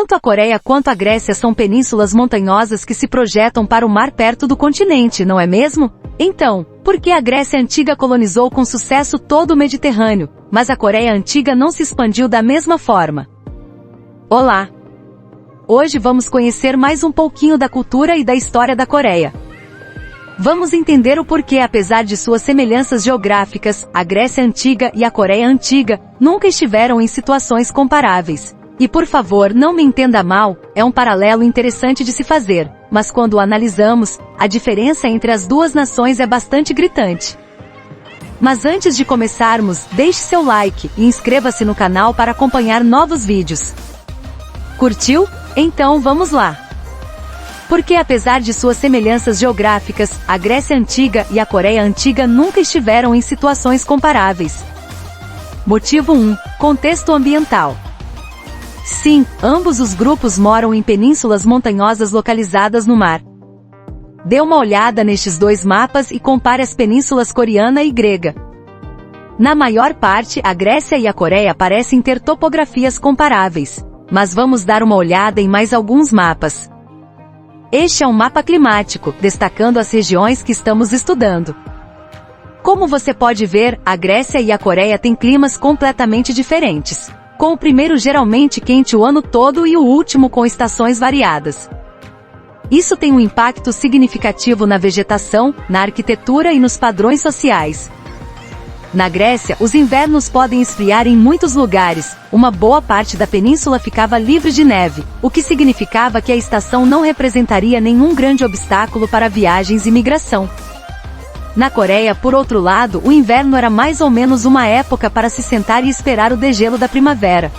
Tanto a Coreia quanto a Grécia são penínsulas montanhosas que se projetam para o mar perto do continente, não é mesmo? Então, por que a Grécia Antiga colonizou com sucesso todo o Mediterrâneo, mas a Coreia Antiga não se expandiu da mesma forma? Olá! Hoje vamos conhecer mais um pouquinho da cultura e da história da Coreia. Vamos entender o porquê, apesar de suas semelhanças geográficas, a Grécia Antiga e a Coreia Antiga nunca estiveram em situações comparáveis. E por favor, não me entenda mal, é um paralelo interessante de se fazer, mas quando o analisamos, a diferença entre as duas nações é bastante gritante. Mas antes de começarmos, deixe seu like e inscreva-se no canal para acompanhar novos vídeos. Curtiu? Então vamos lá! Porque apesar de suas semelhanças geográficas, a Grécia Antiga e a Coreia Antiga nunca estiveram em situações comparáveis. Motivo 1. Contexto ambiental. Sim, ambos os grupos moram em penínsulas montanhosas localizadas no mar. Dê uma olhada nestes dois mapas e compare as penínsulas coreana e grega. Na maior parte, a Grécia e a Coreia parecem ter topografias comparáveis. Mas vamos dar uma olhada em mais alguns mapas. Este é um mapa climático, destacando as regiões que estamos estudando. Como você pode ver, a Grécia e a Coreia têm climas completamente diferentes, com o primeiro geralmente quente o ano todo e o último com estações variadas. Isso tem um impacto significativo na vegetação, na arquitetura e nos padrões sociais. Na Grécia, os invernos podem esfriar em muitos lugares, uma boa parte da península ficava livre de neve, o que significava que a estação não representaria nenhum grande obstáculo para viagens e migração. Na Coreia, por outro lado, o inverno era mais ou menos uma época para se sentar e esperar o degelo da primavera.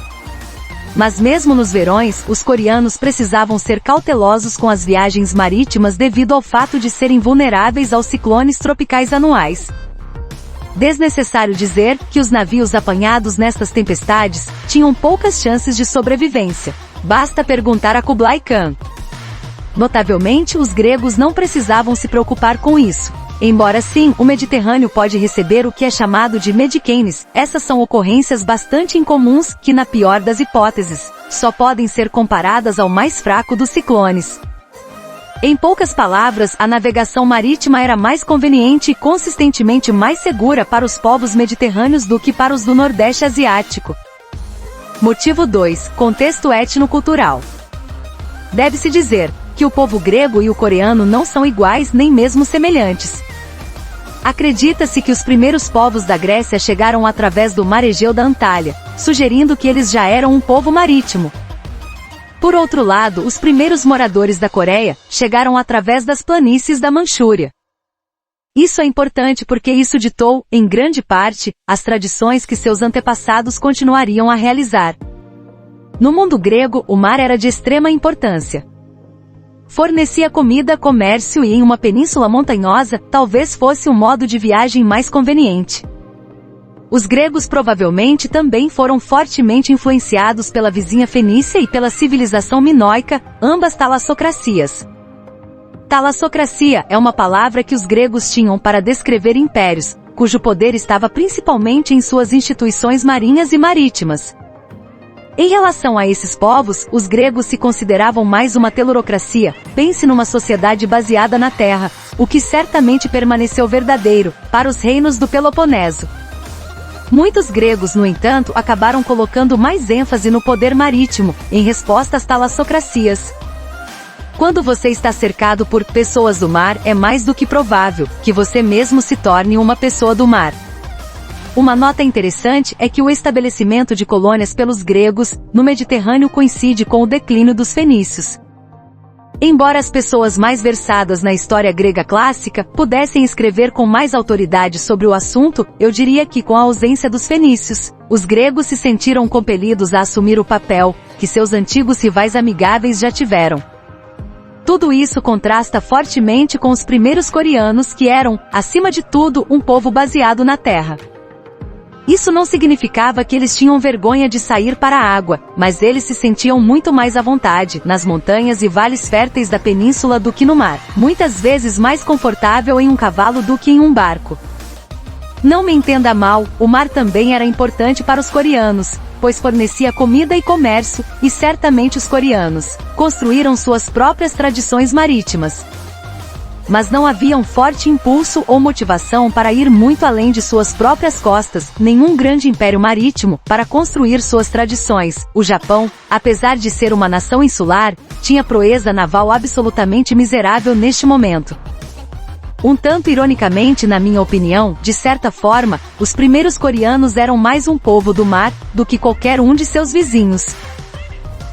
Mas mesmo nos verões, os coreanos precisavam ser cautelosos com as viagens marítimas devido ao fato de serem vulneráveis aos ciclones tropicais anuais. Desnecessário dizer que os navios apanhados nestas tempestades tinham poucas chances de sobrevivência. Basta perguntar a Kublai Khan. Notavelmente, os gregos não precisavam se preocupar com isso. Embora sim, o Mediterrâneo pode receber o que é chamado de medicanes, essas são ocorrências bastante incomuns que, na pior das hipóteses, só podem ser comparadas ao mais fraco dos ciclones. Em poucas palavras, a navegação marítima era mais conveniente e consistentemente mais segura para os povos mediterrâneos do que para os do Nordeste Asiático. Motivo 2. Contexto étnico-cultural. Deve-se dizer que o povo grego e o coreano não são iguais nem mesmo semelhantes. Acredita-se que os primeiros povos da Grécia chegaram através do mar Egeu da Antália, sugerindo que eles já eram um povo marítimo. Por outro lado, os primeiros moradores da Coreia chegaram através das planícies da Manchúria. Isso é importante porque isso ditou, em grande parte, as tradições que seus antepassados continuariam a realizar. No mundo grego, o mar era de extrema importância. Fornecia comida, comércio e em uma península montanhosa, talvez fosse um modo de viagem mais conveniente. Os gregos provavelmente também foram fortemente influenciados pela vizinha Fenícia e pela civilização minoica, ambas talassocracias. Talassocracia é uma palavra que os gregos tinham para descrever impérios, cujo poder estava principalmente em suas instituições marinhas e marítimas. Em relação a esses povos, os gregos se consideravam mais uma telurocracia, pense numa sociedade baseada na terra, o que certamente permaneceu verdadeiro para os reinos do Peloponeso. Muitos gregos, no entanto, acabaram colocando mais ênfase no poder marítimo, em resposta às talassocracias. Quando você está cercado por pessoas do mar, é mais do que provável que você mesmo se torne uma pessoa do mar. Uma nota interessante é que o estabelecimento de colônias pelos gregos no Mediterrâneo coincide com o declínio dos fenícios. Embora as pessoas mais versadas na história grega clássica pudessem escrever com mais autoridade sobre o assunto, eu diria que com a ausência dos fenícios, os gregos se sentiram compelidos a assumir o papel que seus antigos rivais amigáveis já tiveram. Tudo isso contrasta fortemente com os primeiros coreanos que eram, acima de tudo, um povo baseado na terra. Isso não significava que eles tinham vergonha de sair para a água, mas eles se sentiam muito mais à vontade, nas montanhas e vales férteis da península do que no mar, muitas vezes mais confortável em um cavalo do que em um barco. Não me entenda mal, o mar também era importante para os coreanos, pois fornecia comida e comércio, e certamente os coreanos construíram suas próprias tradições marítimas. Mas não havia um forte impulso ou motivação para ir muito além de suas próprias costas, nenhum grande império marítimo, para construir suas tradições. O Japão, apesar de ser uma nação insular, tinha proeza naval absolutamente miserável neste momento. Um tanto ironicamente, na minha opinião, de certa forma, os primeiros coreanos eram mais um povo do mar do que qualquer um de seus vizinhos.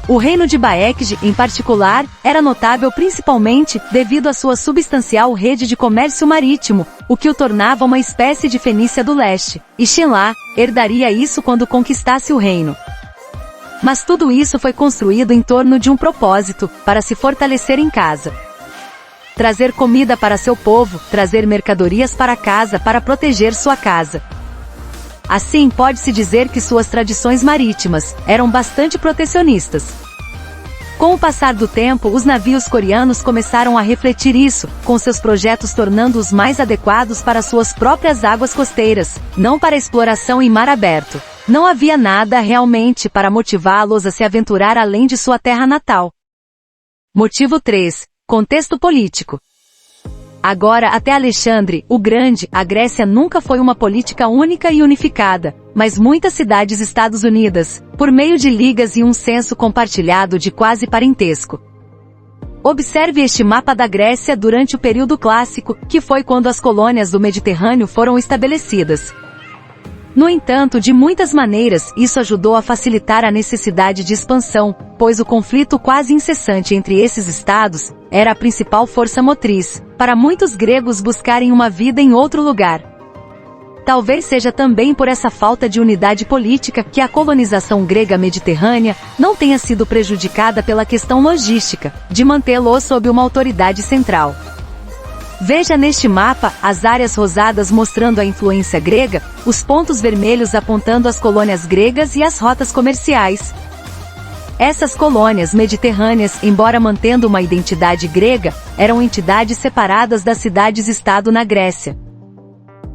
O reino de Baekje, em particular, era notável principalmente devido à sua substancial rede de comércio marítimo, o que o tornava uma espécie de Fenícia do Leste, e Xinla herdaria isso quando conquistasse o reino. Mas tudo isso foi construído em torno de um propósito, para se fortalecer em casa. Trazer comida para seu povo, trazer mercadorias para casa para proteger sua casa. Assim, pode-se dizer que suas tradições marítimas eram bastante protecionistas. Com o passar do tempo, os navios coreanos começaram a refletir isso, com seus projetos tornando-os mais adequados para suas próprias águas costeiras, não para exploração em mar aberto. Não havia nada realmente para motivá-los a se aventurar além de sua terra natal. Motivo 3. Contexto político. Agora, até Alexandre, o Grande, a Grécia nunca foi uma política única e unificada, mas muitas cidades-Estados Unidas, por meio de ligas e um senso compartilhado de quase parentesco. Observe este mapa da Grécia durante o período clássico, que foi quando as colônias do Mediterrâneo foram estabelecidas. No entanto, de muitas maneiras, isso ajudou a facilitar a necessidade de expansão, pois o conflito quase incessante entre esses estados era a principal força motriz para muitos gregos buscarem uma vida em outro lugar. Talvez seja também por essa falta de unidade política que a colonização grega mediterrânea não tenha sido prejudicada pela questão logística, de mantê-lo sob uma autoridade central. Veja neste mapa as áreas rosadas mostrando a influência grega, os pontos vermelhos apontando as colônias gregas e as rotas comerciais. Essas colônias mediterrâneas, embora mantendo uma identidade grega, eram entidades separadas das cidades-estado na Grécia.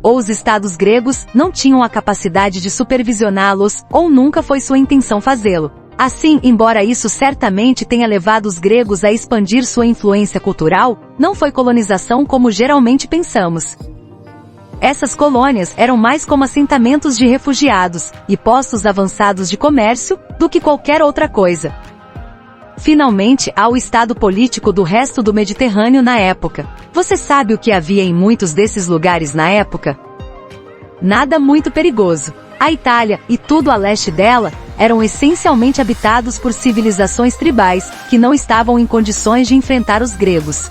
Ou os estados gregos não tinham a capacidade de supervisioná-los, ou nunca foi sua intenção fazê-lo. Assim, embora isso certamente tenha levado os gregos a expandir sua influência cultural, não foi colonização como geralmente pensamos. Essas colônias eram mais como assentamentos de refugiados e postos avançados de comércio do que qualquer outra coisa. Finalmente, há o estado político do resto do Mediterrâneo na época. Você sabe o que havia em muitos desses lugares na época? Nada muito perigoso. A Itália, e tudo a leste dela, eram essencialmente habitados por civilizações tribais, que não estavam em condições de enfrentar os gregos.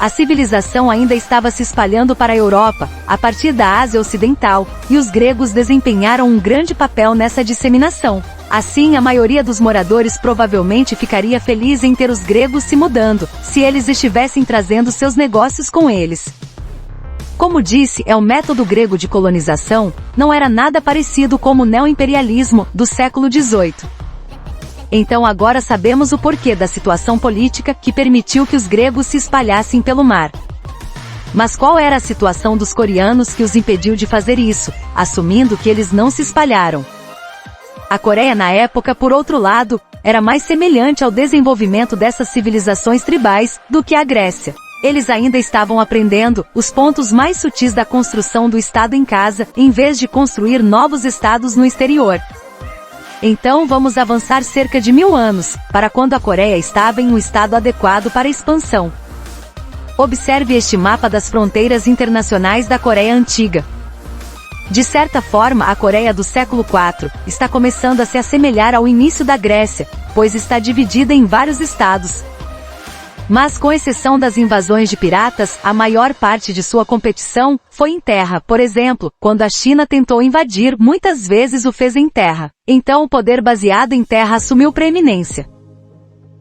A civilização ainda estava se espalhando para a Europa, a partir da Ásia Ocidental, e os gregos desempenharam um grande papel nessa disseminação. Assim, a maioria dos moradores provavelmente ficaria feliz em ter os gregos se mudando, se eles estivessem trazendo seus negócios com eles. Como disse, o método grego de colonização não era nada parecido com o neoimperialismo do século XVIII. Então agora sabemos o porquê da situação política que permitiu que os gregos se espalhassem pelo mar. Mas qual era a situação dos coreanos que os impediu de fazer isso, assumindo que eles não se espalharam? A Coreia na época, por outro lado, era mais semelhante ao desenvolvimento dessas civilizações tribais do que a Grécia. Eles ainda estavam aprendendo os pontos mais sutis da construção do Estado em casa, em vez de construir novos estados no exterior. Então vamos avançar cerca de 1000 anos, para quando a Coreia estava em um estado adequado para a expansão. Observe este mapa das fronteiras internacionais da Coreia Antiga. De certa forma, a Coreia do século IV está começando a se assemelhar ao início da Grécia, pois está dividida em vários estados. Mas com exceção das invasões de piratas, a maior parte de sua competição foi em terra. Por exemplo, quando a China tentou invadir, muitas vezes o fez em terra. Então o poder baseado em terra assumiu preeminência.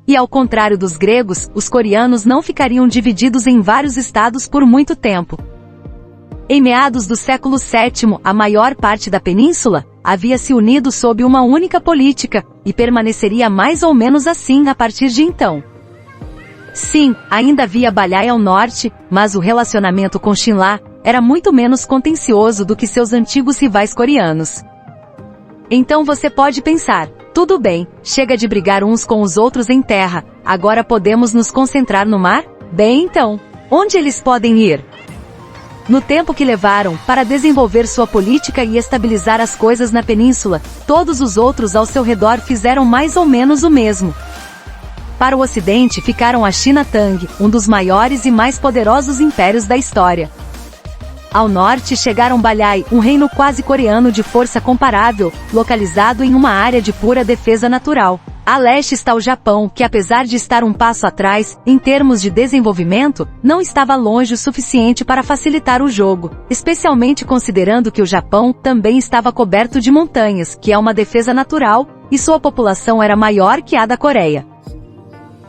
E ao contrário dos gregos, os coreanos não ficariam divididos em vários estados por muito tempo. Em meados do século VII, a maior parte da península havia se unido sob uma única política, e permaneceria mais ou menos assim a partir de então. Sim, ainda havia Balhae ao norte, mas o relacionamento com Xinla era muito menos contencioso do que seus antigos rivais coreanos. Então você pode pensar, tudo bem, chega de brigar uns com os outros em terra, agora podemos nos concentrar no mar? Bem então, onde eles podem ir? No tempo que levaram para desenvolver sua política e estabilizar as coisas na península, todos os outros ao seu redor fizeram mais ou menos o mesmo. Para o ocidente ficaram a China Tang, um dos maiores e mais poderosos impérios da história. Ao norte chegaram Balyai, um reino quase coreano de força comparável, localizado em uma área de pura defesa natural. A leste está o Japão, que apesar de estar um passo atrás, em termos de desenvolvimento, não estava longe o suficiente para facilitar o jogo, especialmente considerando que o Japão também estava coberto de montanhas, que é uma defesa natural, e sua população era maior que a da Coreia.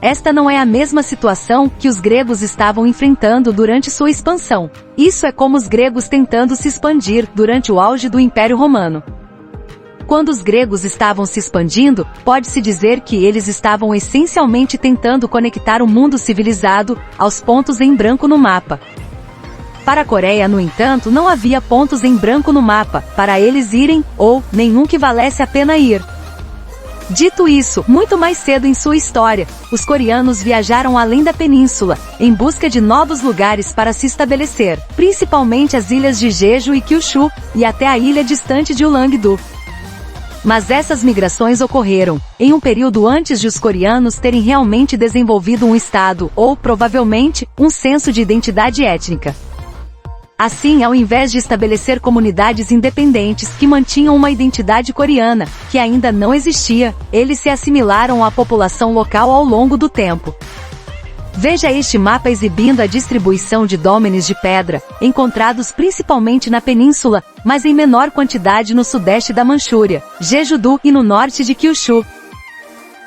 Esta não é a mesma situação que os gregos estavam enfrentando durante sua expansão. Isso é como os gregos tentando se expandir durante o auge do Império Romano. Quando os gregos estavam se expandindo, pode-se dizer que eles estavam essencialmente tentando conectar o mundo civilizado aos pontos em branco no mapa. Para a Coreia, no entanto, não havia pontos em branco no mapa para eles irem, ou nenhum que valesse a pena ir. Dito isso, muito mais cedo em sua história, os coreanos viajaram além da península, em busca de novos lugares para se estabelecer, principalmente as ilhas de Jeju e Kyushu, e até a ilha distante de Ulangdo. Mas essas migrações ocorreram em um período antes de os coreanos terem realmente desenvolvido um estado, ou, provavelmente, um senso de identidade étnica. Assim, ao invés de estabelecer comunidades independentes que mantinham uma identidade coreana, que ainda não existia, eles se assimilaram à população local ao longo do tempo. Veja este mapa exibindo a distribuição de dólmenes de pedra, encontrados principalmente na península, mas em menor quantidade no sudeste da Manchúria, Jeju-do e no norte de Kyushu.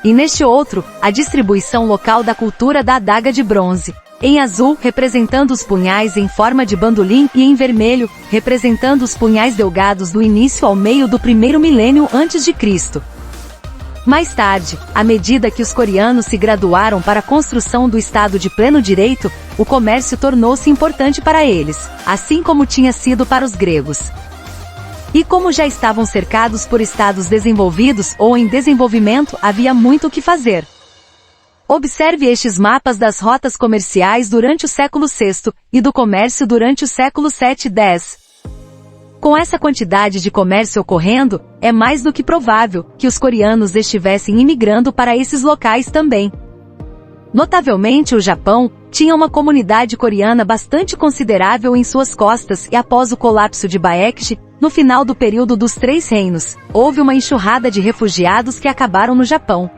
E neste outro, a distribuição local da cultura da adaga de bronze. Em azul, representando os punhais em forma de bandolim, e em vermelho, representando os punhais delgados do início ao meio do primeiro milênio antes de Cristo. Mais tarde, à medida que os coreanos se graduaram para a construção do Estado de pleno direito, o comércio tornou-se importante para eles, assim como tinha sido para os gregos. E como já estavam cercados por estados desenvolvidos ou em desenvolvimento, havia muito o que fazer. Observe estes mapas das rotas comerciais durante o século VI, e do comércio durante o século VII e X. Com essa quantidade de comércio ocorrendo, é mais do que provável que os coreanos estivessem imigrando para esses locais também. Notavelmente o Japão tinha uma comunidade coreana bastante considerável em suas costas e após o colapso de Baekje, no final do período dos Três Reinos, houve uma enxurrada de refugiados que acabaram no Japão.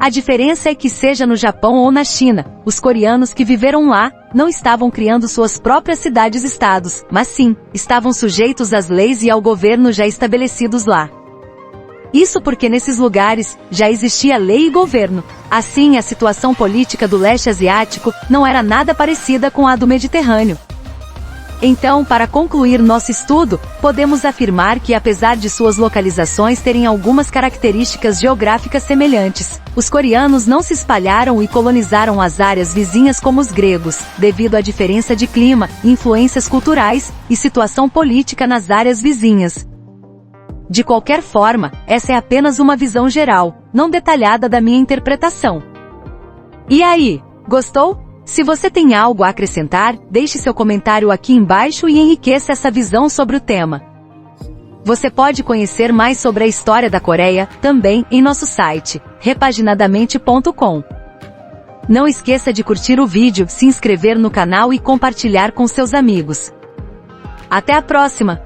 A diferença é que seja no Japão ou na China, os coreanos que viveram lá, não estavam criando suas próprias cidades-estados, mas sim, estavam sujeitos às leis e ao governo já estabelecidos lá. Isso porque nesses lugares, já existia lei e governo. Assim, a situação política do leste asiático não era nada parecida com a do Mediterrâneo. Então, para concluir nosso estudo, podemos afirmar que apesar de suas localizações terem algumas características geográficas semelhantes, os coreanos não se espalharam e colonizaram as áreas vizinhas como os gregos, devido à diferença de clima, influências culturais e situação política nas áreas vizinhas. De qualquer forma, essa é apenas uma visão geral, não detalhada da minha interpretação. E aí, gostou? Se você tem algo a acrescentar, deixe seu comentário aqui embaixo e enriqueça essa visão sobre o tema. Você pode conhecer mais sobre a história da Coreia, também, em nosso site, repaginadamente.com. Não esqueça de curtir o vídeo, se inscrever no canal e compartilhar com seus amigos. Até a próxima!